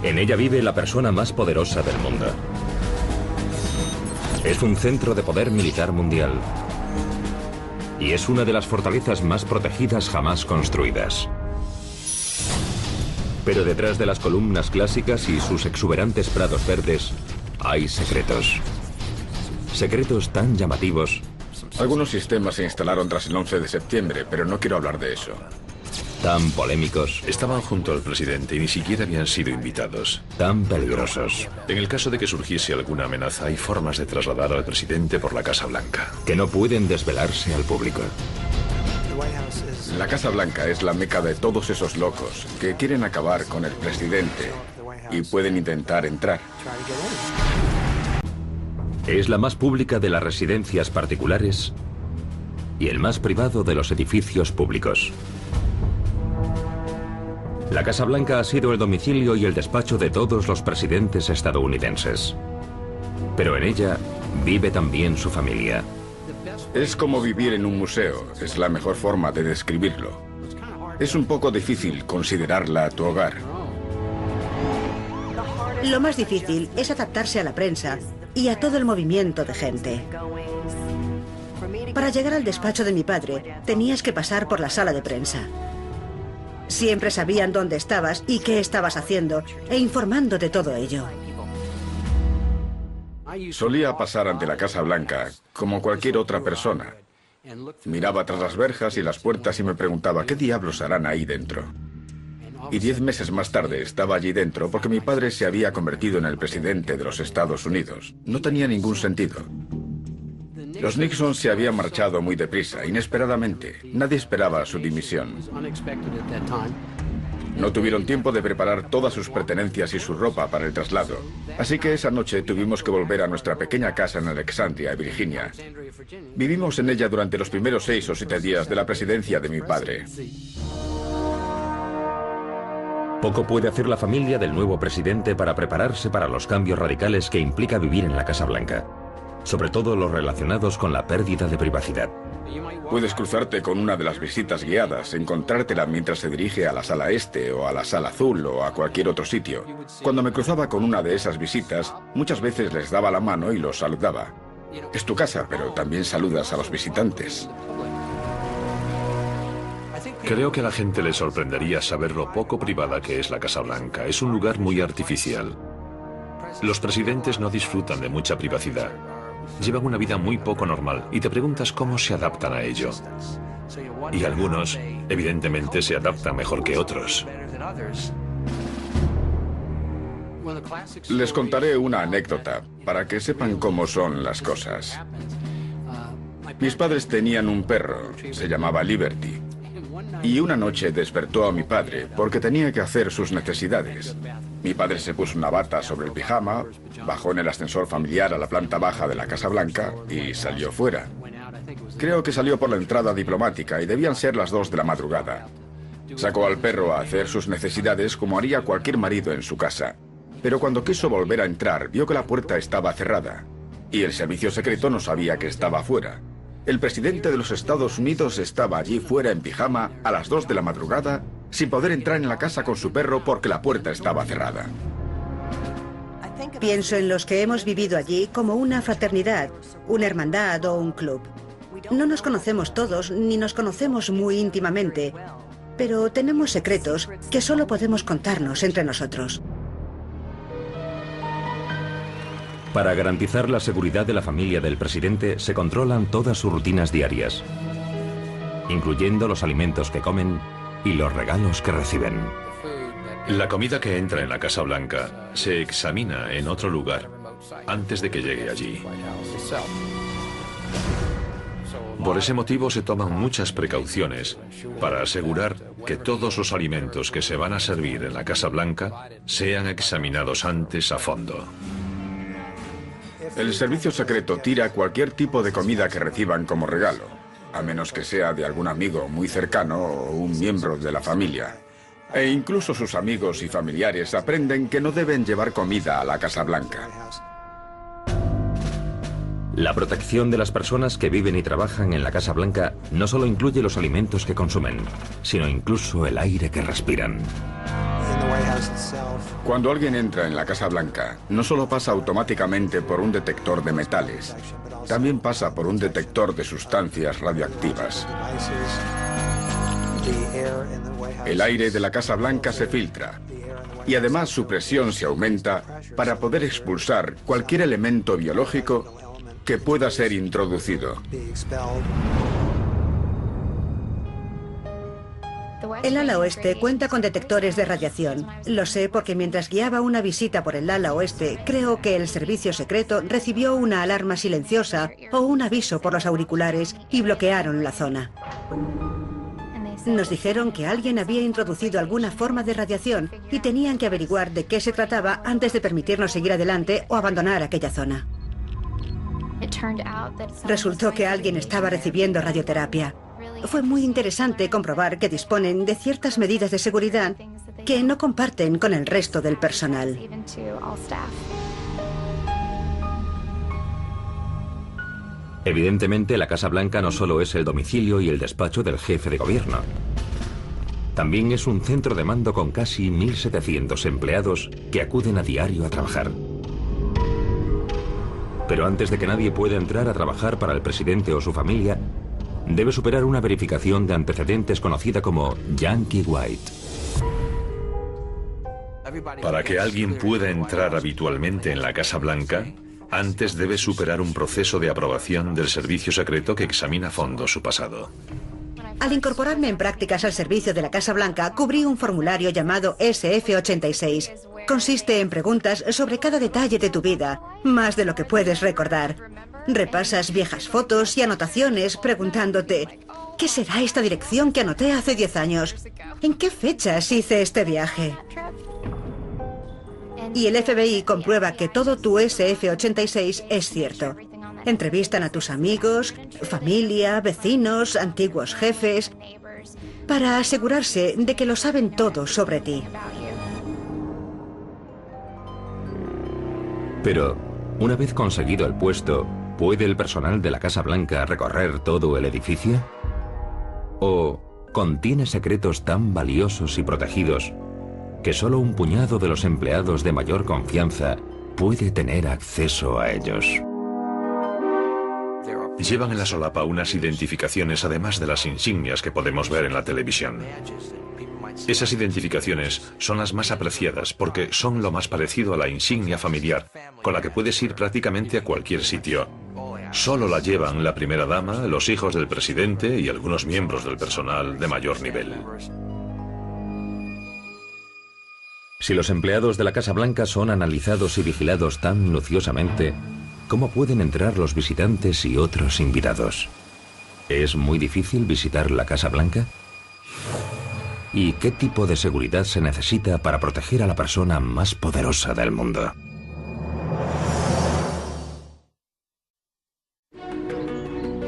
En ella vive la persona más poderosa del mundo. Es un centro de poder militar mundial. Y es una de las fortalezas más protegidas jamás construidas. Pero detrás de las columnas clásicas y sus exuberantes prados verdes, hay secretos. Secretos tan llamativos. Algunos sistemas se instalaron tras el 11 de septiembre, pero no quiero hablar de eso. Tan polémicos. Estaban junto al presidente y ni siquiera habían sido invitados. Tan peligrosos. En el caso de que surgiese alguna amenaza, hay formas de trasladar al presidente por la Casa Blanca. Que no pueden desvelarse al público. La Casa Blanca es la meca de todos esos locos que quieren acabar con el presidente y pueden intentar entrar. Es la más pública de las residencias particulares y el más privado de los edificios públicos. La Casa Blanca ha sido el domicilio y el despacho de todos los presidentes estadounidenses. Pero en ella vive también su familia. Es como vivir en un museo, es la mejor forma de describirlo. Es un poco difícil considerarla tu hogar. Lo más difícil es adaptarse a la prensa y a todo el movimiento de gente. Para llegar al despacho de mi padre, tenías que pasar por la sala de prensa. Siempre sabían dónde estabas y qué estabas haciendo, e informando de todo ello. Solía pasar ante la Casa Blanca como cualquier otra persona. Miraba tras las verjas y las puertas y me preguntaba qué diablos harán ahí dentro. Y 10 meses más tarde estaba allí dentro porque mi padre se había convertido en el presidente de los Estados Unidos. No tenía ningún sentido. Los Nixon se habían marchado muy deprisa, inesperadamente. Nadie esperaba su dimisión. No tuvieron tiempo de preparar todas sus pertenencias y su ropa para el traslado. Así que esa noche tuvimos que volver a nuestra pequeña casa en Alexandria, Virginia. Vivimos en ella durante los primeros 6 o 7 días de la presidencia de mi padre. Poco puede hacer la familia del nuevo presidente para prepararse para los cambios radicales que implica vivir en la Casa Blanca. Sobre todo los relacionados con la pérdida de privacidad. Puedes cruzarte con una de las visitas guiadas, encontrártela mientras se dirige a la sala este o a la sala azul o a cualquier otro sitio. Cuando me cruzaba con una de esas visitas, muchas veces les daba la mano y los saludaba. Es tu casa, pero también saludas a los visitantes. Creo que a la gente le sorprendería saber lo poco privada que es la Casa Blanca. Es un lugar muy artificial. Los presidentes no disfrutan de mucha privacidad. Llevan una vida muy poco normal y te preguntas cómo se adaptan a ello. Y algunos, evidentemente, se adaptan mejor que otros. Les contaré una anécdota para que sepan cómo son las cosas. Mis padres tenían un perro, se llamaba Liberty. Y una noche despertó a mi padre porque tenía que hacer sus necesidades. Mi padre se puso una bata sobre el pijama, bajó en el ascensor familiar a la planta baja de la Casa Blanca y salió fuera. Creo que salió por la entrada diplomática y debían ser las 2 de la madrugada. Sacó al perro a hacer sus necesidades como haría cualquier marido en su casa. Pero cuando quiso volver a entrar, vio que la puerta estaba cerrada. Y el servicio secreto no sabía que estaba fuera. El presidente de los Estados Unidos estaba allí fuera en pijama a las 2 de la madrugada sin poder entrar en la casa con su perro porque la puerta estaba cerrada. Pienso en los que hemos vivido allí como una fraternidad, una hermandad o un club. No nos conocemos todos ni nos conocemos muy íntimamente, pero tenemos secretos que solo podemos contarnos entre nosotros. Para garantizar la seguridad de la familia del presidente, se controlan todas sus rutinas diarias, incluyendo los alimentos que comen y los regalos que reciben. La comida que entra en la Casa Blanca se examina en otro lugar antes de que llegue allí. Por ese motivo se toman muchas precauciones para asegurar que todos los alimentos que se van a servir en la Casa Blanca sean examinados antes a fondo. El servicio secreto tira cualquier tipo de comida que reciban como regalo, a menos que sea de algún amigo muy cercano o un miembro de la familia. E incluso sus amigos y familiares aprenden que no deben llevar comida a la Casa Blanca. La protección de las personas que viven y trabajan en la Casa Blanca no solo incluye los alimentos que consumen, sino incluso el aire que respiran. Cuando alguien entra en la Casa Blanca, no solo pasa automáticamente por un detector de metales, también pasa por un detector de sustancias radioactivas. El aire de la Casa Blanca se filtra y además su presión se aumenta para poder expulsar cualquier elemento biológico que pueda ser introducido. El ala oeste cuenta con detectores de radiación. Lo sé porque mientras guiaba una visita por el ala oeste, creo que el servicio secreto recibió una alarma silenciosa o un aviso por los auriculares y bloquearon la zona. Nos dijeron que alguien había introducido alguna forma de radiación y tenían que averiguar de qué se trataba antes de permitirnos seguir adelante o abandonar aquella zona. Resultó que alguien estaba recibiendo radioterapia. Fue muy interesante comprobar que disponen de ciertas medidas de seguridad que no comparten con el resto del personal. Evidentemente, la Casa Blanca no solo es el domicilio y el despacho del jefe de gobierno. También es un centro de mando con casi 1.700 empleados que acuden a diario a trabajar. Pero antes de que nadie pueda entrar a trabajar para el presidente o su familia, debe superar una verificación de antecedentes conocida como Yankee White. Para que alguien pueda entrar habitualmente en la Casa Blanca, antes debe superar un proceso de aprobación del servicio secreto que examina a fondo su pasado. Al incorporarme en prácticas al servicio de la Casa Blanca, cubrí un formulario llamado SF-86. Consiste en preguntas sobre cada detalle de tu vida, más de lo que puedes recordar. Repasas viejas fotos y anotaciones preguntándote: ¿qué será esta dirección que anoté hace 10 años? ¿En qué fechas hice este viaje? Y el FBI comprueba que todo tu SF-86 es cierto. Entrevistan a tus amigos, familia, vecinos, antiguos jefes, para asegurarse de que lo saben todo sobre ti. Pero, una vez conseguido el puesto, ¿puede el personal de la Casa Blanca recorrer todo el edificio? ¿O contiene secretos tan valiosos y protegidos que solo un puñado de los empleados de mayor confianza puede tener acceso a ellos? Llevan en la solapa unas identificaciones además de las insignias que podemos ver en la televisión. Esas identificaciones son las más apreciadas porque son lo más parecido a la insignia familiar, con la que puedes ir prácticamente a cualquier sitio. Solo la llevan la primera dama, los hijos del presidente y algunos miembros del personal de mayor nivel. Si los empleados de la Casa Blanca son analizados y vigilados tan minuciosamente, ¿cómo pueden entrar los visitantes y otros invitados? ¿Es muy difícil visitar la Casa Blanca? ¿Y qué tipo de seguridad se necesita para proteger a la persona más poderosa del mundo?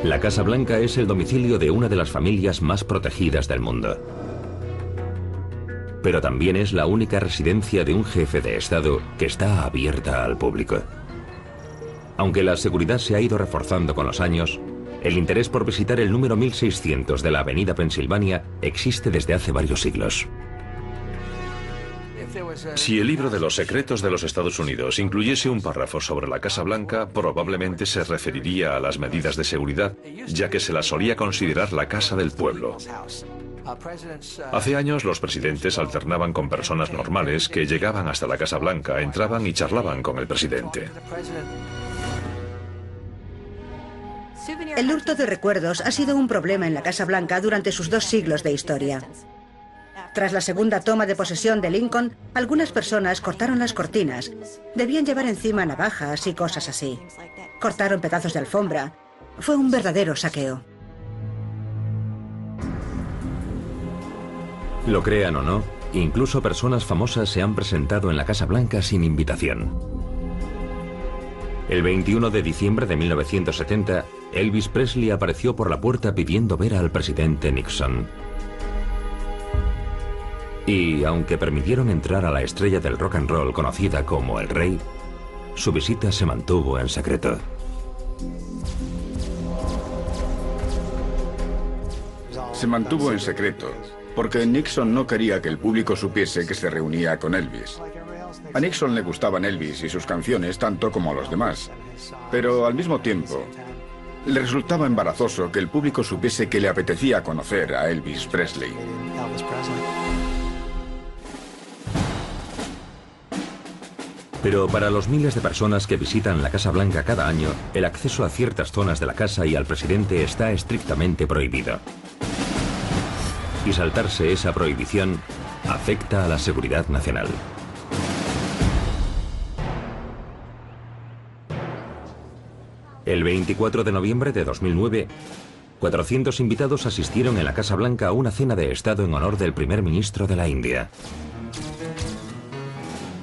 La Casa Blanca es el domicilio de una de las familias más protegidas del mundo. Pero también es la única residencia de un jefe de Estado que está abierta al público. Aunque la seguridad se ha ido reforzando con los años, el interés por visitar el número 1600 de la Avenida Pensilvania existe desde hace varios siglos. Si el libro de los secretos de los Estados Unidos incluyese un párrafo sobre la Casa Blanca, probablemente se referiría a las medidas de seguridad, ya que se la solía considerar la casa del pueblo. Hace años los presidentes alternaban con personas normales que llegaban hasta la Casa Blanca, entraban y charlaban con el presidente. El hurto de recuerdos ha sido un problema en la Casa Blanca durante sus 2 siglos de historia. Tras la segunda toma de posesión de Lincoln, algunas personas cortaron las cortinas. Debían llevar encima navajas y cosas así. Cortaron pedazos de alfombra. Fue un verdadero saqueo. Lo crean o no, incluso personas famosas se han presentado en la Casa Blanca sin invitación. El 21 de diciembre de 1970, Elvis Presley apareció por la puerta pidiendo ver al presidente Nixon. Y, aunque permitieron entrar a la estrella del rock and roll conocida como el Rey, su visita se mantuvo en secreto. Se mantuvo en secreto porque Nixon no quería que el público supiese que se reunía con Elvis. A Nixon le gustaban Elvis y sus canciones tanto como a los demás, pero al mismo tiempo le resultaba embarazoso que el público supiese que le apetecía conocer a Elvis Presley. Pero para los miles de personas que visitan la Casa Blanca cada año, el acceso a ciertas zonas de la casa y al presidente está estrictamente prohibido. Y saltarse esa prohibición afecta a la seguridad nacional. El 24 de noviembre de 2009, 400 invitados asistieron en la Casa Blanca a una cena de Estado en honor del primer ministro de la India.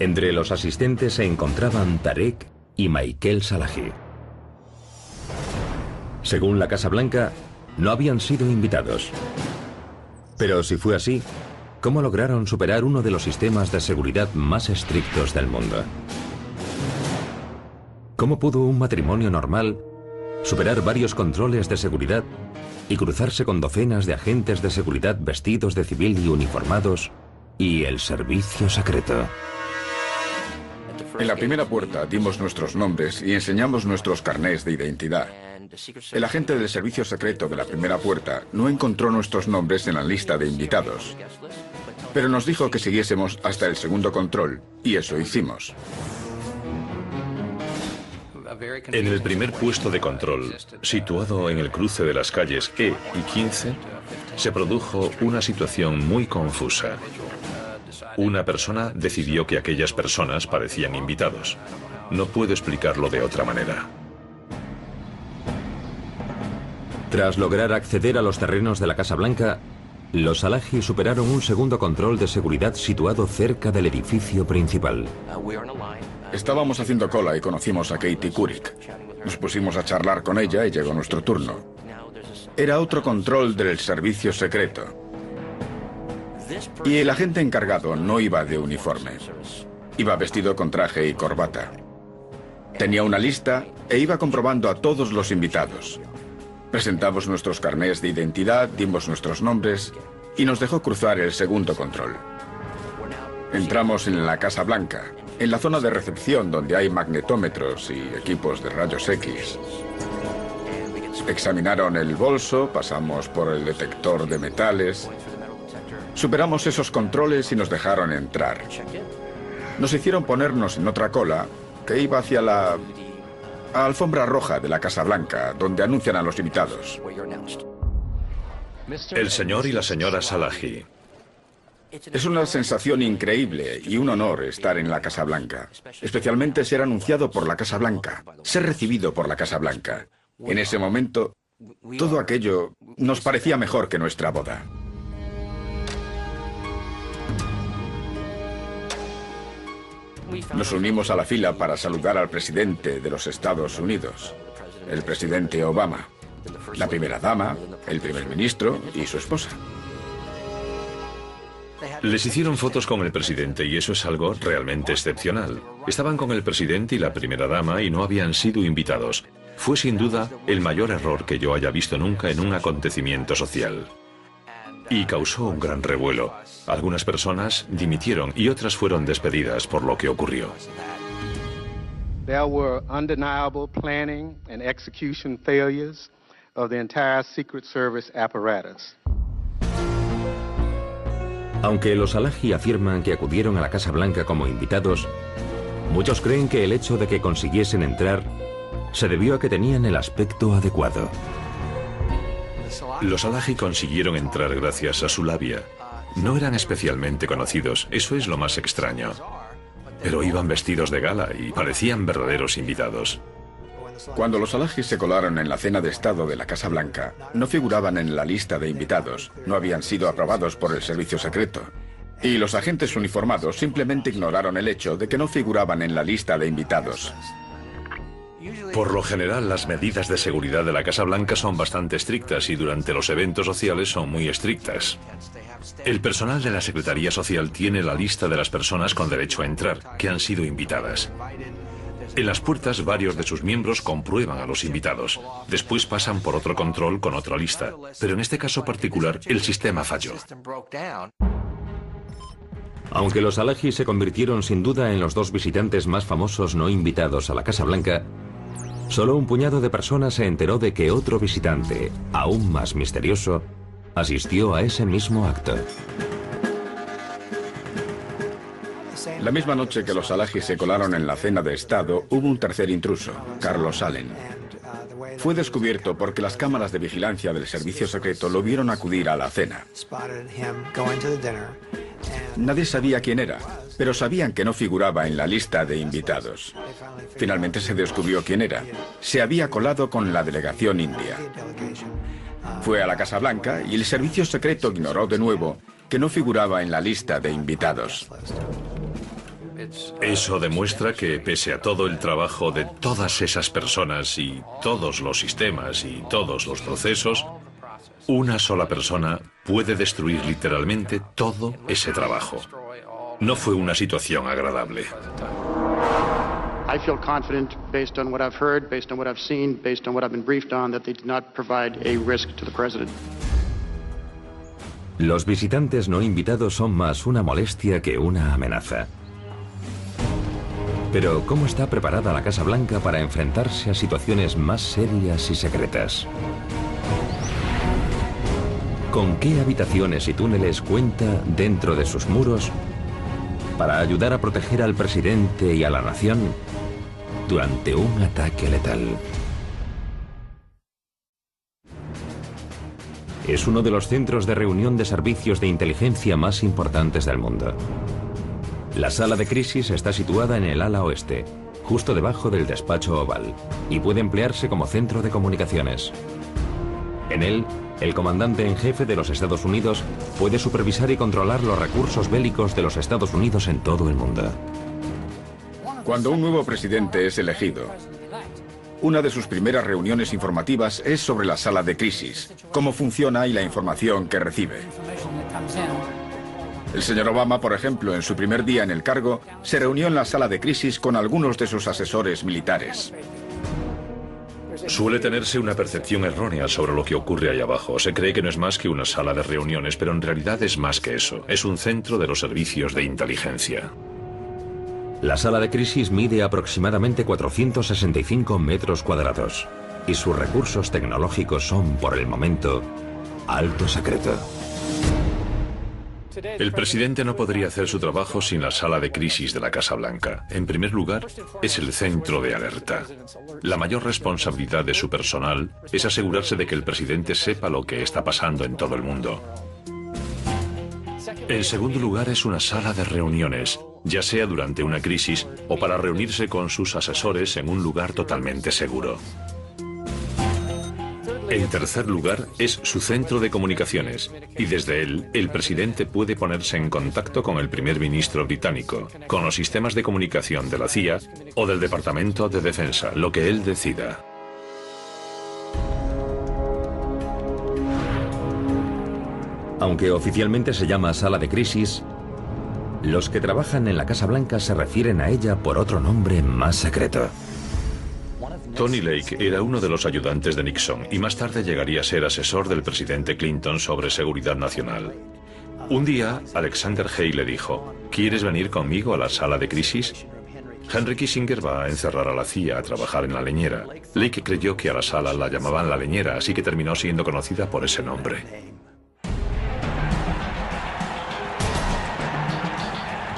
Entre los asistentes se encontraban Tarek y Michael Salahi. Según la Casa Blanca, no habían sido invitados. Pero si fue así, ¿cómo lograron superar uno de los sistemas de seguridad más estrictos del mundo? ¿Cómo pudo un matrimonio normal superar varios controles de seguridad y cruzarse con docenas de agentes de seguridad vestidos de civil y uniformados y el servicio secreto? En la primera puerta dimos nuestros nombres y enseñamos nuestros carnés de identidad. El agente del servicio secreto de la primera puerta no encontró nuestros nombres en la lista de invitados, pero nos dijo que siguiésemos hasta el segundo control, y eso hicimos. En el primer puesto de control, situado en el cruce de las calles E y 15, se produjo una situación muy confusa. Una persona decidió que aquellas personas parecían invitados. No puedo explicarlo de otra manera. Tras lograr acceder a los terrenos de la Casa Blanca, los Salahi superaron un segundo control de seguridad situado cerca del edificio principal. Estábamos haciendo cola y conocimos a Katie Couric. Nos pusimos a charlar con ella y llegó nuestro turno. Era otro control del servicio secreto. Y el agente encargado no iba de uniforme. Iba vestido con traje y corbata. Tenía una lista e iba comprobando a todos los invitados. Presentamos nuestros carnés de identidad, dimos nuestros nombres y nos dejó cruzar el segundo control. Entramos en la Casa Blanca, en la zona de recepción donde hay magnetómetros y equipos de rayos X. Examinaron el bolso, pasamos por el detector de metales. Superamos esos controles y nos dejaron entrar. Nos hicieron ponernos en otra cola que iba hacia la alfombra roja de la Casa Blanca, donde anuncian a los invitados. El señor y la señora Salahi. Es una sensación increíble y un honor estar en la Casa Blanca, especialmente ser anunciado por la Casa Blanca, ser recibido por la Casa Blanca. En ese momento, todo aquello nos parecía mejor que nuestra boda. Nos unimos a la fila para saludar al presidente de los Estados Unidos, el presidente Obama, la primera dama, el primer ministro y su esposa. Les hicieron fotos con el presidente y eso es algo realmente excepcional. Estaban con el presidente y la primera dama y no habían sido invitados. Fue sin duda el mayor error que yo haya visto nunca en un acontecimiento social. Y causó un gran revuelo. Algunas personas dimitieron y otras fueron despedidas por lo que ocurrió. There were undeniable planning and execution failures of the entire Secret Service apparatus. Aunque los Salahi afirman que acudieron a la Casa Blanca como invitados, muchos creen que el hecho de que consiguiesen entrar se debió a que tenían el aspecto adecuado. Los Salahi consiguieron entrar gracias a su labia. No eran especialmente conocidos, eso es lo más extraño. Pero iban vestidos de gala y parecían verdaderos invitados. Cuando los Salahi se colaron en la cena de Estado de la Casa Blanca, no figuraban en la lista de invitados, no habían sido aprobados por el servicio secreto. Y los agentes uniformados simplemente ignoraron el hecho de que no figuraban en la lista de invitados. Por lo general, las medidas de seguridad de la Casa Blanca son bastante estrictas y durante los eventos sociales son muy estrictas. El personal de la Secretaría Social tiene la lista de las personas con derecho a entrar, que han sido invitadas. En las puertas, varios de sus miembros comprueban a los invitados. Después pasan por otro control con otra lista. Pero en este caso particular, el sistema falló. Aunque los Alaji se convirtieron sin duda en los dos visitantes más famosos no invitados a la Casa Blanca, solo un puñado de personas se enteró de que otro visitante, aún más misterioso, asistió a ese mismo acto. La misma noche que los Alaji se colaron en la cena de Estado, hubo un tercer intruso, Carlos Allen. Fue descubierto porque las cámaras de vigilancia del servicio secreto lo vieron acudir a la cena. Nadie sabía quién era, pero sabían que no figuraba en la lista de invitados. Finalmente se descubrió quién era. Se había colado con la delegación india. Fue a la Casa Blanca y el servicio secreto ignoró de nuevo que no figuraba en la lista de invitados. Eso demuestra que, pese a todo el trabajo de todas esas personas y todos los sistemas y todos los procesos, una sola persona puede destruir literalmente todo ese trabajo. No fue una situación agradable. I feel confident, based on what I've heard, based on what I've seen, based on what I've been briefed on, that they did not provide a risk to the president. Los visitantes no invitados son más una molestia que una amenaza. Pero, ¿cómo está preparada la Casa Blanca para enfrentarse a situaciones más serias y secretas? ¿Con qué habitaciones y túneles cuenta dentro de sus muros para ayudar a proteger al presidente y a la nación durante un ataque letal? Es uno de los centros de reunión de servicios de inteligencia más importantes del mundo. La sala de crisis está situada en el ala oeste, justo debajo del despacho oval, y puede emplearse como centro de comunicaciones. En él, el comandante en jefe de los Estados Unidos puede supervisar y controlar los recursos bélicos de los Estados Unidos en todo el mundo. Cuando un nuevo presidente es elegido, una de sus primeras reuniones informativas es sobre la sala de crisis, cómo funciona y la información que recibe. El señor Obama, por ejemplo, en su primer día en el cargo, se reunió en la sala de crisis con algunos de sus asesores militares. Suele tenerse una percepción errónea sobre lo que ocurre ahí abajo. Se cree que no es más que una sala de reuniones, pero en realidad es más que eso. Es un centro de los servicios de inteligencia. La sala de crisis mide aproximadamente 465 metros cuadrados y sus recursos tecnológicos son, por el momento, alto secreto. El presidente no podría hacer su trabajo sin la sala de crisis de la Casa Blanca. En primer lugar, es el centro de alerta. La mayor responsabilidad de su personal es asegurarse de que el presidente sepa lo que está pasando en todo el mundo. En segundo lugar, es una sala de reuniones, ya sea durante una crisis o para reunirse con sus asesores en un lugar totalmente seguro. En tercer lugar, es su centro de comunicaciones, y desde él, el presidente puede ponerse en contacto con el primer ministro británico, con los sistemas de comunicación de la CIA o del Departamento de Defensa, lo que él decida. Aunque oficialmente se llama sala de crisis, los que trabajan en la Casa Blanca se refieren a ella por otro nombre más secreto. Tony Lake era uno de los ayudantes de Nixon y más tarde llegaría a ser asesor del presidente Clinton sobre seguridad nacional. Un día, Alexander Hay le dijo, ¿quieres venir conmigo a la sala de crisis? Henry Kissinger va a encerrar a la CIA a trabajar en la leñera. Lake creyó que a la sala la llamaban la leñera, así que terminó siendo conocida por ese nombre.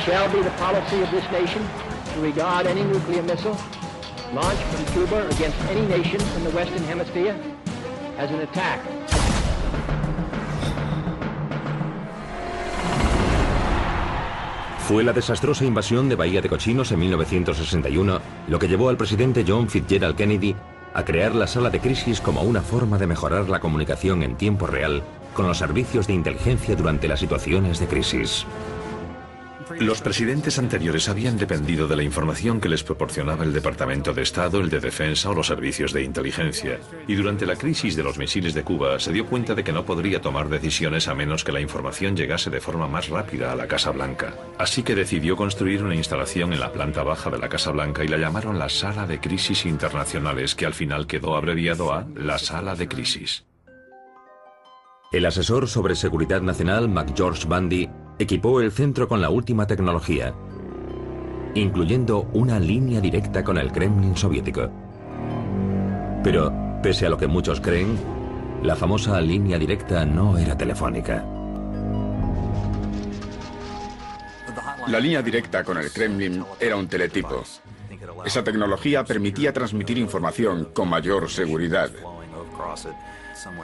Shall be the policy of this nation to regard any nuclear missile launched from Cuba against any nation in the Western Hemisphere as an attack. Fue la desastrosa invasión de Bahía de Cochinos en 1961 lo que llevó al presidente John Fitzgerald Kennedy a crear la sala de crisis como una forma de mejorar la comunicación en tiempo real con los servicios de inteligencia durante las situaciones de crisis. Los presidentes anteriores habían dependido de la información que les proporcionaba el Departamento de Estado, el de Defensa o los servicios de inteligencia. Y durante la crisis de los misiles de Cuba se dio cuenta de que no podría tomar decisiones a menos que la información llegase de forma más rápida a la Casa Blanca. Así que decidió construir una instalación en la planta baja de la Casa Blanca y la llamaron la Sala de Crisis Internacionales, que al final quedó abreviado a la Sala de Crisis. El asesor sobre seguridad nacional, McGeorge Bundy, equipó el centro con la última tecnología, incluyendo una línea directa con el Kremlin soviético. Pero, pese a lo que muchos creen, la famosa línea directa no era telefónica. La línea directa con el Kremlin era un teletipo. Esa tecnología permitía transmitir información con mayor seguridad.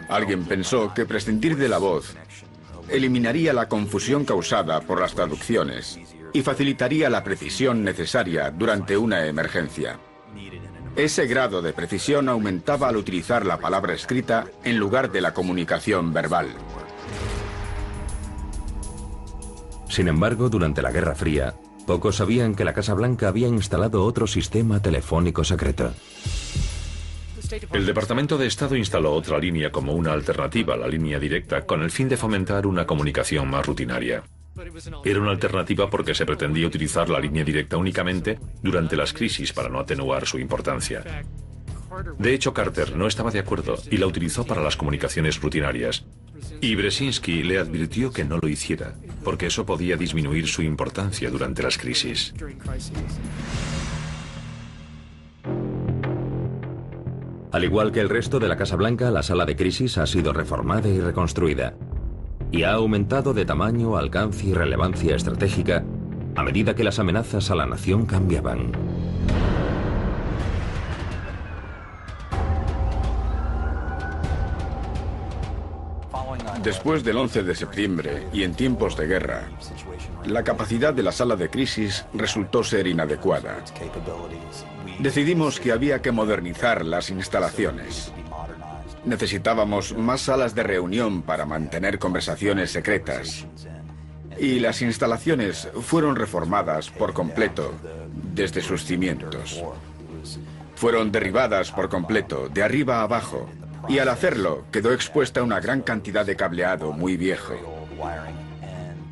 Alguien pensó que prescindir de la voz eliminaría la confusión causada por las traducciones y facilitaría la precisión necesaria durante una emergencia. Ese grado de precisión aumentaba al utilizar la palabra escrita en lugar de la comunicación verbal. Sin embargo, durante la Guerra Fría, pocos sabían que la Casa Blanca había instalado otro sistema telefónico secreto. El Departamento de Estado instaló otra línea como una alternativa a la línea directa con el fin de fomentar una comunicación más rutinaria. Era una alternativa porque se pretendía utilizar la línea directa únicamente durante las crisis para no atenuar su importancia. De hecho, Carter no estaba de acuerdo y la utilizó para las comunicaciones rutinarias. Y Brzezinski le advirtió que no lo hiciera, porque eso podía disminuir su importancia durante las crisis. Al igual que el resto de la Casa Blanca, la sala de crisis ha sido reformada y reconstruida. Y ha aumentado de tamaño, alcance y relevancia estratégica a medida que las amenazas a la nación cambiaban. Después del 11 de septiembre y en tiempos de guerra, la capacidad de la sala de crisis resultó ser inadecuada. Decidimos que había que modernizar las instalaciones. Necesitábamos más salas de reunión para mantener conversaciones secretas. Y las instalaciones fueron reformadas por completo desde sus cimientos. Fueron derribadas por completo, de arriba a abajo, y al hacerlo quedó expuesta una gran cantidad de cableado muy viejo.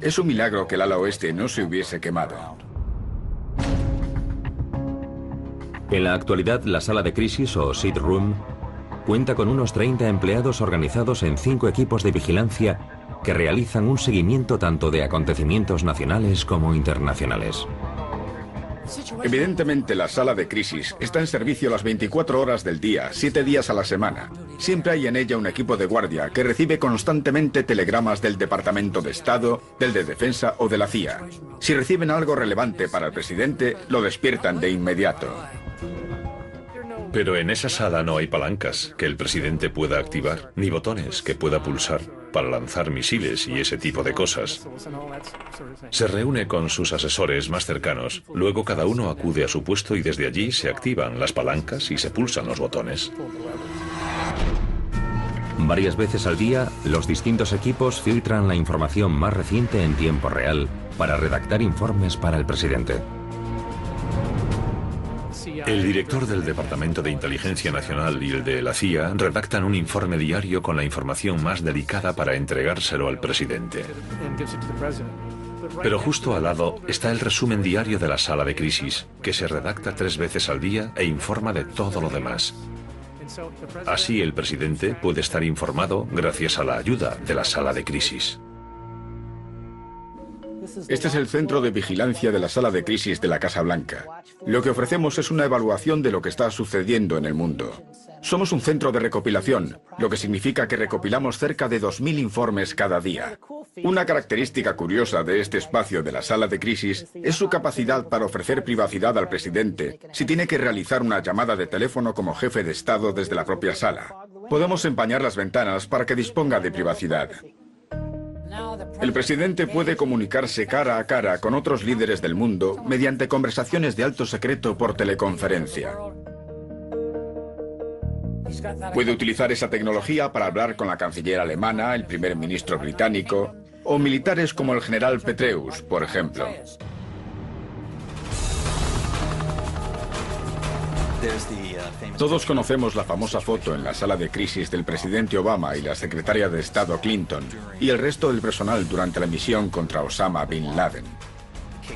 Es un milagro que el ala oeste no se hubiese quemado. En la actualidad, la sala de crisis o Sit Room cuenta con unos 30 empleados organizados en 5 equipos de vigilancia que realizan un seguimiento tanto de acontecimientos nacionales como internacionales. Evidentemente, la sala de crisis está en servicio las 24 horas del día, 7 días a la semana. Siempre hay en ella un equipo de guardia que recibe constantemente telegramas del Departamento de Estado, del de Defensa o de la CIA. Si reciben algo relevante para el presidente, lo despiertan de inmediato. Pero en esa sala no hay palancas que el presidente pueda activar, ni botones que pueda pulsar para lanzar misiles y ese tipo de cosas. Se reúne con sus asesores más cercanos, luego cada uno acude a su puesto y desde allí se activan las palancas y se pulsan los botones. Varias veces al día, los distintos equipos filtran la información más reciente en tiempo real para redactar informes para el presidente. El director del Departamento de Inteligencia Nacional y el de la CIA redactan un informe diario con la información más delicada para entregárselo al presidente. Pero justo al lado está el resumen diario de la sala de crisis, que se redacta 3 veces al día e informa de todo lo demás. Así el presidente puede estar informado gracias a la ayuda de la sala de crisis. Este es el centro de vigilancia de la sala de crisis de la Casa Blanca. Lo que ofrecemos es una evaluación de lo que está sucediendo en el mundo. Somos un centro de recopilación, lo que significa que recopilamos cerca de 2000 informes cada día. Una característica curiosa de este espacio de la sala de crisis es su capacidad para ofrecer privacidad al presidente si tiene que realizar una llamada de teléfono como jefe de Estado desde la propia sala. Podemos empañar las ventanas para que disponga de privacidad. El presidente puede comunicarse cara a cara con otros líderes del mundo mediante conversaciones de alto secreto por teleconferencia. Puede utilizar esa tecnología para hablar con la canciller alemana, el primer ministro británico, O militares como el general Petraeus, por ejemplo. Todos conocemos la famosa foto en la sala de crisis del presidente Obama y la secretaria de Estado Clinton y el resto del personal durante la misión contra Osama Bin Laden.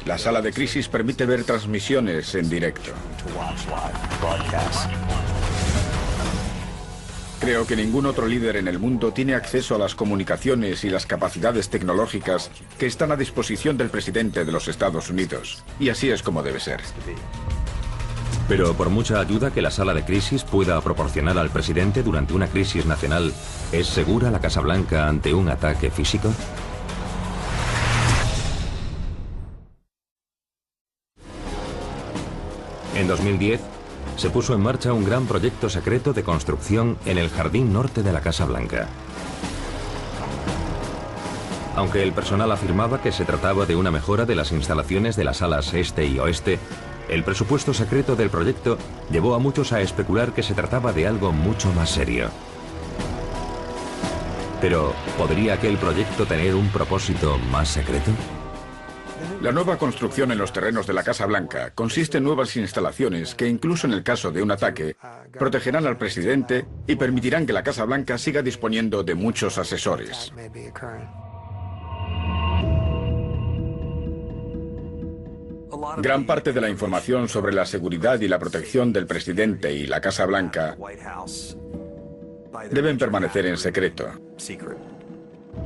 La sala de crisis permite ver transmisiones en directo. Creo que ningún otro líder en el mundo tiene acceso a las comunicaciones y las capacidades tecnológicas que están a disposición del presidente de los Estados Unidos. Y así es como debe ser. Pero por mucha ayuda que la sala de crisis pueda proporcionar al presidente durante una crisis nacional, ¿es segura la Casa Blanca ante un ataque físico? En 2010, se puso en marcha un gran proyecto secreto de construcción en el jardín norte de la Casa Blanca. Aunque el personal afirmaba que se trataba de una mejora de las instalaciones de las alas este y oeste, el presupuesto secreto del proyecto llevó a muchos a especular que se trataba de algo mucho más serio. Pero, ¿podría aquel proyecto tener un propósito más secreto? La nueva construcción en los terrenos de la Casa Blanca consiste en nuevas instalaciones que, incluso en el caso de un ataque, protegerán al presidente y permitirán que la Casa Blanca siga disponiendo de muchos asesores. Gran parte de la información sobre la seguridad y la protección del presidente y la Casa Blanca deben permanecer en secreto.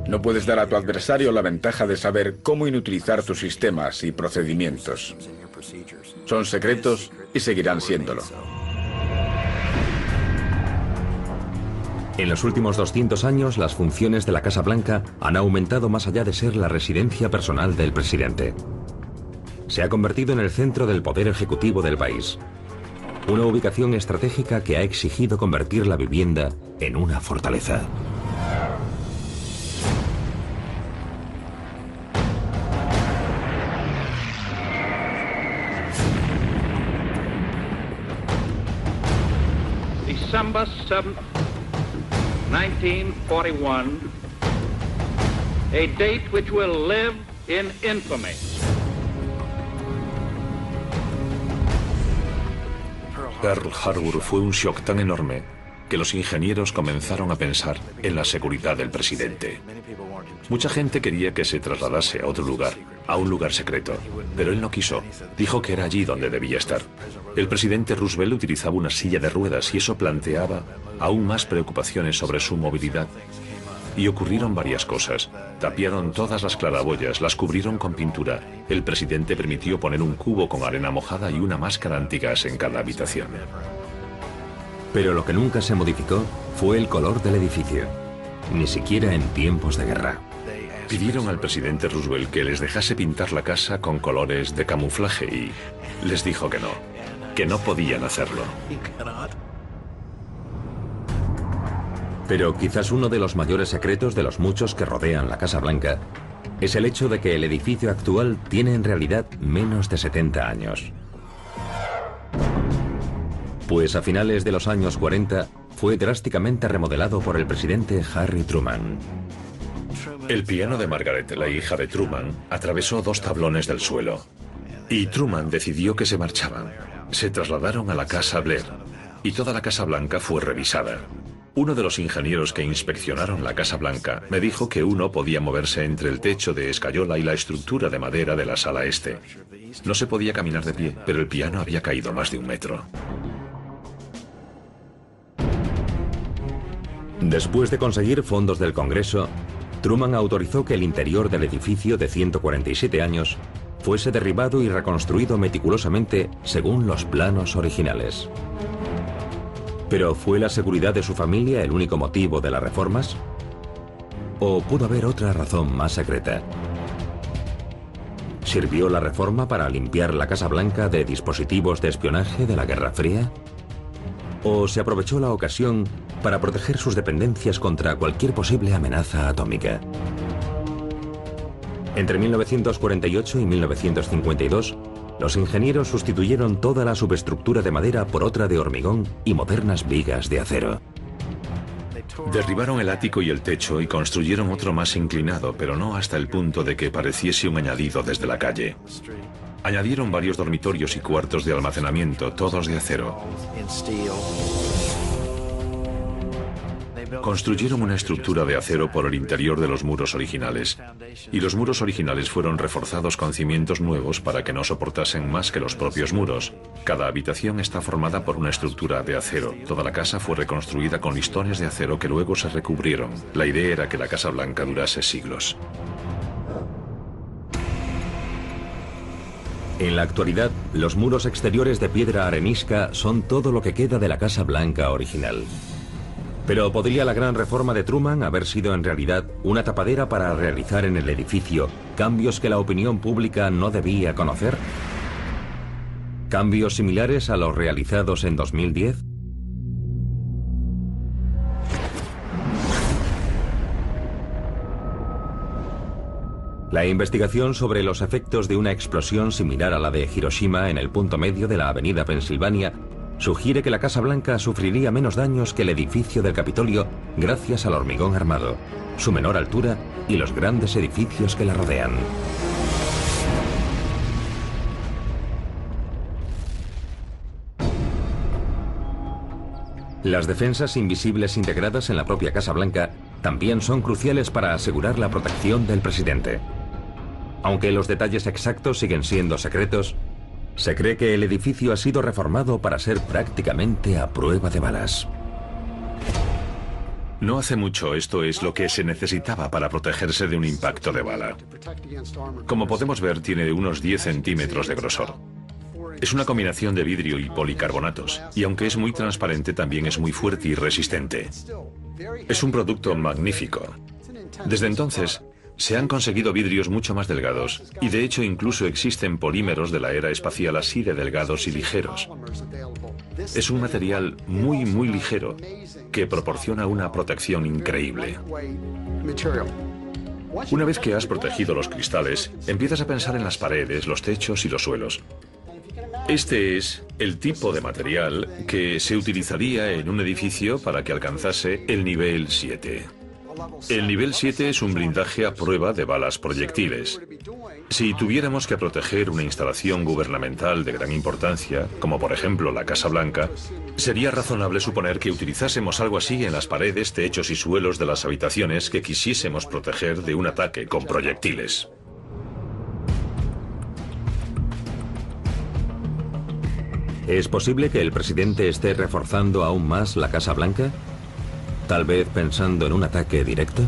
No puedes dar a tu adversario la ventaja de saber cómo inutilizar tus sistemas y procedimientos. Son secretos y seguirán siéndolo. En los últimos 200 años, las funciones de la Casa Blanca han aumentado más allá de ser la residencia personal del presidente. Se ha convertido en el centro del poder ejecutivo del país. Una ubicación estratégica que ha exigido convertir la vivienda en una fortaleza. December 7th, 1941, a date which will live in infamy. Pearl Harbor fue un shock tan enorme que los ingenieros comenzaron a pensar en la seguridad del presidente. Mucha gente quería que se trasladase a otro lugar, a un lugar secreto, pero él no quiso. Dijo que era allí donde debía estar. El presidente Roosevelt utilizaba una silla de ruedas y eso planteaba aún más preocupaciones sobre su movilidad. Y ocurrieron varias cosas. Tapiaron todas las claraboyas, las cubrieron con pintura. El presidente permitió poner un cubo con arena mojada y una máscara antigas en cada habitación. Pero lo que nunca se modificó fue el color del edificio, ni siquiera en tiempos de guerra. Pidieron al presidente Roosevelt que les dejase pintar la casa con colores de camuflaje y les dijo que no podían hacerlo. Pero quizás uno de los mayores secretos de los muchos que rodean la Casa Blanca es el hecho de que el edificio actual tiene en realidad menos de 70 años. Pues a finales de los años 40 fue drásticamente remodelado por el presidente Harry Truman. El piano de Margaret, la hija de Truman, atravesó 2 tablones del suelo. Y Truman decidió que se marchaban. Se trasladaron a la Casa Blair y toda la Casa Blanca fue revisada. Uno de los ingenieros que inspeccionaron la Casa Blanca me dijo que uno podía moverse entre el techo de escayola y la estructura de madera de la sala este. No se podía caminar de pie, pero el piano había caído más de 1 metro. Después de conseguir fondos del Congreso, Truman autorizó que el interior del edificio de 147 años fuese derribado y reconstruido meticulosamente según los planos originales. ¿Pero fue la seguridad de su familia el único motivo de las reformas? ¿O pudo haber otra razón más secreta? ¿Sirvió la reforma para limpiar la Casa Blanca de dispositivos de espionaje de la Guerra Fría? ¿O se aprovechó la ocasión para proteger sus dependencias contra cualquier posible amenaza atómica? Entre 1948 y 1952, los ingenieros sustituyeron toda la subestructura de madera por otra de hormigón y modernas vigas de acero. Derribaron el ático y el techo y construyeron otro más inclinado, pero no hasta el punto de que pareciese un añadido desde la calle. Añadieron varios dormitorios y cuartos de almacenamiento, todos de acero. Construyeron una estructura de acero por el interior de los muros originales, y los muros originales fueron reforzados con cimientos nuevos para que no soportasen más que los propios muros. Cada habitación está formada por una estructura de acero. Toda la casa fue reconstruida con listones de acero que luego se recubrieron. La idea era que la Casa Blanca durase siglos. En la actualidad, los muros exteriores de piedra arenisca son todo lo que queda de la Casa Blanca original. Pero ¿podría la gran reforma de Truman haber sido en realidad una tapadera para realizar en el edificio cambios que la opinión pública no debía conocer? ¿Cambios similares a los realizados en 2010? La investigación sobre los efectos de una explosión similar a la de Hiroshima en el punto medio de la avenida Pensilvania sugiere que la Casa Blanca sufriría menos daños que el edificio del Capitolio gracias al hormigón armado, su menor altura y los grandes edificios que la rodean. Las defensas invisibles integradas en la propia Casa Blanca también son cruciales para asegurar la protección del presidente. Aunque los detalles exactos siguen siendo secretos, se cree que el edificio ha sido reformado para ser prácticamente a prueba de balas. No hace mucho esto es lo que se necesitaba para protegerse de un impacto de bala. Como podemos ver, tiene unos 10 centímetros de grosor. Es una combinación de vidrio y policarbonatos, y aunque es muy transparente, también es muy fuerte y resistente. Es un producto magnífico. Desde entonces, se han conseguido vidrios mucho más delgados, y de hecho incluso existen polímeros de la era espacial así de delgados y ligeros. Es un material muy ligero que proporciona una protección increíble. Una vez que has protegido los cristales, empiezas a pensar en las paredes, los techos y los suelos. Este es el tipo de material que se utilizaría en un edificio para que alcanzase el nivel 7. El nivel 7 es un blindaje a prueba de balas proyectiles. Si tuviéramos que proteger una instalación gubernamental de gran importancia, como por ejemplo la Casa Blanca, sería razonable suponer que utilizásemos algo así en las paredes, techos y suelos de las habitaciones que quisiésemos proteger de un ataque con proyectiles. ¿Es posible que el presidente esté reforzando aún más la Casa Blanca? ¿Tal vez pensando en un ataque directo?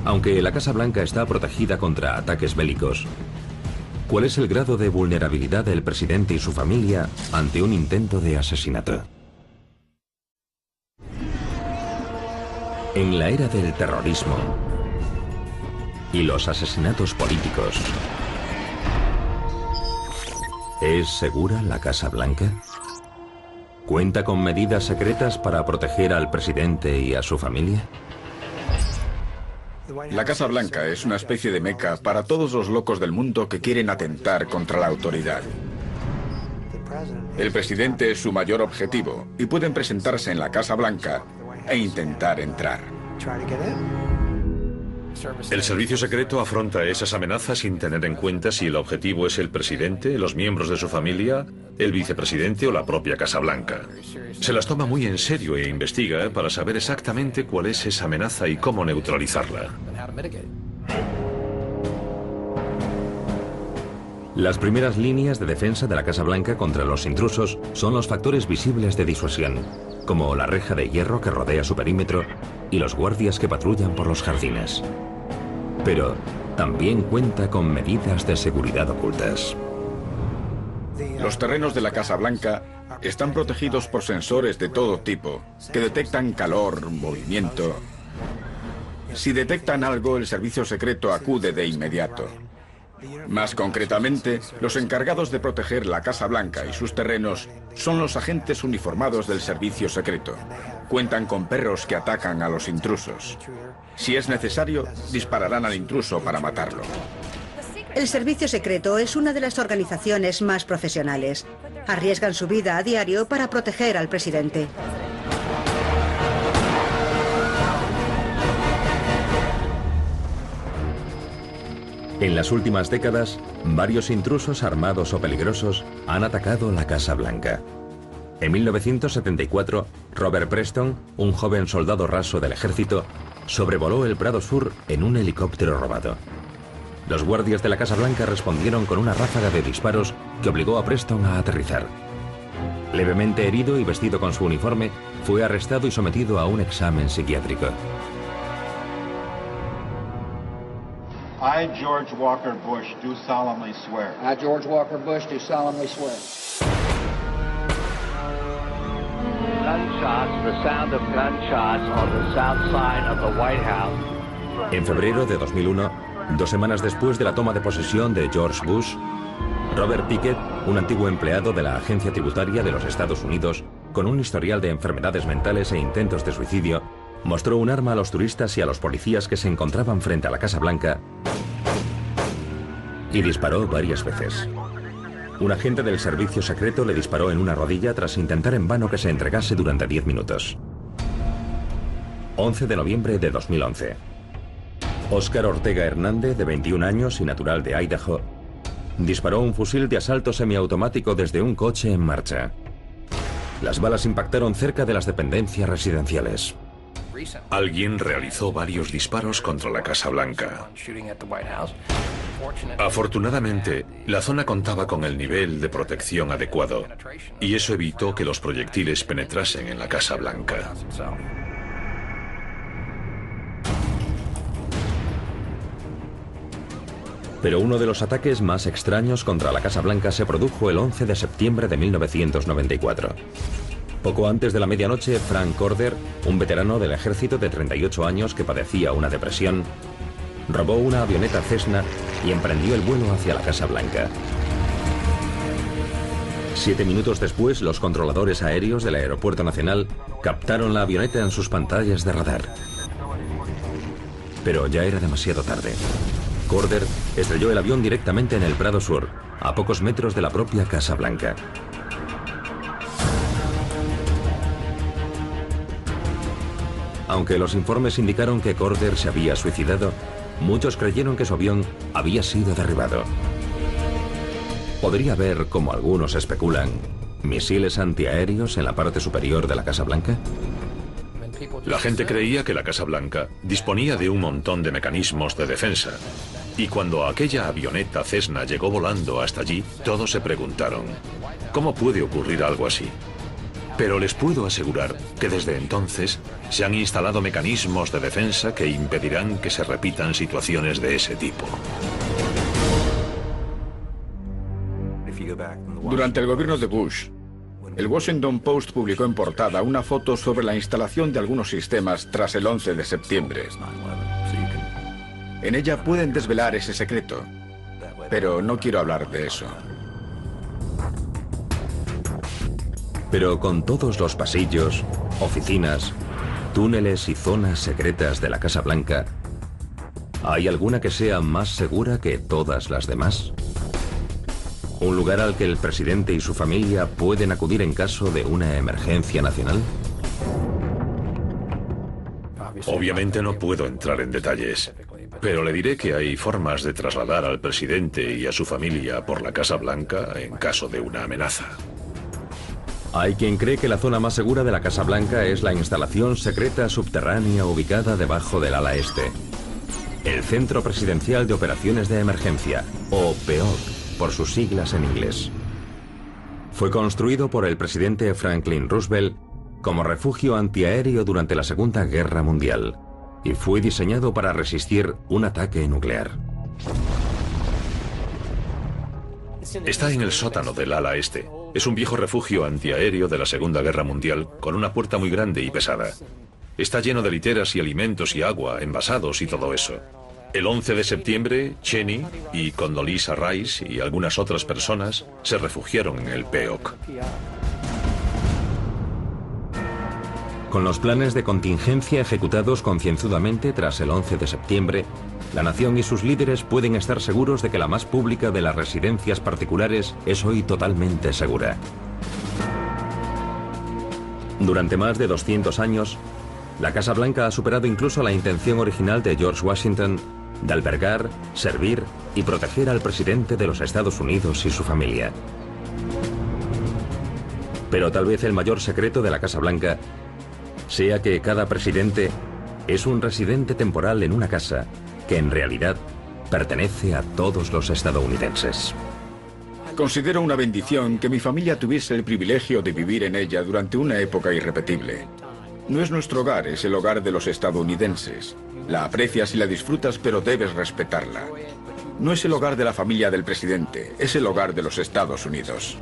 Aunque la Casa Blanca está protegida contra ataques bélicos, ¿cuál es el grado de vulnerabilidad del presidente y su familia ante un intento de asesinato? En la era del terrorismo y los asesinatos políticos, ¿es segura la Casa Blanca? ¿Cuenta con medidas secretas para proteger al presidente y a su familia? La Casa Blanca es una especie de meca para todos los locos del mundo que quieren atentar contra la autoridad. El presidente es su mayor objetivo y pueden presentarse en la Casa Blanca e intentar entrar. El servicio secreto afronta esas amenazas sin tener en cuenta si el objetivo es el presidente, los miembros de su familia, el vicepresidente o la propia Casa Blanca. Se las toma muy en serio e investiga para saber exactamente cuál es esa amenaza y cómo neutralizarla. Las primeras líneas de defensa de la Casa Blanca contra los intrusos son los factores visibles de disuasión, como la reja de hierro que rodea su perímetro y los guardias que patrullan por los jardines. Pero también cuenta con medidas de seguridad ocultas. Los terrenos de la Casa Blanca están protegidos por sensores de todo tipo, que detectan calor, movimiento. Si detectan algo, el servicio secreto acude de inmediato. Más concretamente, los encargados de proteger la Casa Blanca y sus terrenos son los agentes uniformados del servicio secreto. Cuentan con perros que atacan a los intrusos. Si es necesario, dispararán al intruso para matarlo. El servicio secreto es una de las organizaciones más profesionales. Arriesgan su vida a diario para proteger al presidente. En las últimas décadas, varios intrusos armados o peligrosos han atacado la Casa Blanca. En 1974, Robert Preston, un joven soldado raso del ejército, sobrevoló el Prado Sur en un helicóptero robado. Los guardias de la Casa Blanca respondieron con una ráfaga de disparos que obligó a Preston a aterrizar. Levemente herido y vestido con su uniforme, fue arrestado y sometido a un examen psiquiátrico. I, George Walker Bush, do solemnly swear. I, George Walker Bush, do solemnly swear. Gunshots, the sound of gunshots on the south side of the White House. En febrero de 2001, 2 semanas después de la toma de posesión de George Bush, Robert Pickett, un antiguo empleado de la Agencia Tributaria de los Estados Unidos, con un historial de enfermedades mentales e intentos de suicidio, mostró un arma a los turistas y a los policías que se encontraban frente a la Casa Blanca y disparó varias veces. Un agente del servicio secreto le disparó en una rodilla tras intentar en vano que se entregase durante 10 minutos. 11 de noviembre de 2011. Óscar Ortega Hernández, de 21 años y natural de Idaho, disparó un fusil de asalto semiautomático desde un coche en marcha. Las balas impactaron cerca de las dependencias residenciales. Alguien realizó varios disparos contra la Casa Blanca. Afortunadamente, la zona contaba con el nivel de protección adecuado, y eso evitó que los proyectiles penetrasen en la Casa Blanca. Pero uno de los ataques más extraños contra la Casa Blanca se produjo el 11 de septiembre de 1994. Poco antes de la medianoche, Frank Corder, un veterano del ejército de 38 años que padecía una depresión, robó una avioneta Cessna y emprendió el vuelo hacia la Casa Blanca. 7 minutos después, los controladores aéreos del Aeropuerto Nacional captaron la avioneta en sus pantallas de radar. Pero ya era demasiado tarde. Corder estrelló el avión directamente en el Prado Sur, a pocos metros de la propia Casa Blanca. Aunque los informes indicaron que Corder se había suicidado, muchos creyeron que su avión había sido derribado. ¿Podría haber, como algunos especulan, misiles antiaéreos en la parte superior de la Casa Blanca? La gente creía que la Casa Blanca disponía de un montón de mecanismos de defensa. Y cuando aquella avioneta Cessna llegó volando hasta allí, todos se preguntaron, ¿cómo puede ocurrir algo así? Pero les puedo asegurar que desde entonces se han instalado mecanismos de defensa que impedirán que se repitan situaciones de ese tipo. Durante el gobierno de Bush, el Washington Post publicó en portada una foto sobre la instalación de algunos sistemas tras el 11 de septiembre. En ella pueden desvelar ese secreto, pero no quiero hablar de eso. Pero con todos los pasillos, oficinas, túneles y zonas secretas de la Casa Blanca, ¿hay alguna que sea más segura que todas las demás? ¿Un lugar al que el presidente y su familia pueden acudir en caso de una emergencia nacional? Obviamente no puedo entrar en detalles, pero le diré que hay formas de trasladar al presidente y a su familia por la Casa Blanca en caso de una amenaza. Hay quien cree que la zona más segura de la Casa Blanca es la instalación secreta subterránea ubicada debajo del ala este. El Centro Presidencial de Operaciones de Emergencia, o PEOC, por sus siglas en inglés. Fue construido por el presidente Franklin Roosevelt como refugio antiaéreo durante la Segunda Guerra Mundial y fue diseñado para resistir un ataque nuclear. Está en el sótano del ala este. Es un viejo refugio antiaéreo de la Segunda Guerra Mundial con una puerta muy grande y pesada. Está lleno de literas y alimentos y agua, envasados y todo eso. El 11 de septiembre, Cheney y Condoleezza Rice y algunas otras personas se refugiaron en el PEOC. Con los planes de contingencia ejecutados concienzudamente tras el 11 de septiembre, la nación y sus líderes pueden estar seguros de que la más pública de las residencias particulares es hoy totalmente segura. Durante más de 200 años, la Casa Blanca ha superado incluso la intención original de George Washington de albergar, servir y proteger al presidente de los Estados Unidos y su familia. Pero tal vez el mayor secreto de la Casa Blanca sea que cada presidente es un residente temporal en una casa que en realidad pertenece a todos los estadounidenses. Considero una bendición que mi familia tuviese el privilegio de vivir en ella durante una época irrepetible. No es nuestro hogar, es el hogar de los estadounidenses. La aprecias y la disfrutas, pero debes respetarla. No es el hogar de la familia del presidente, es el hogar de los Estados Unidos.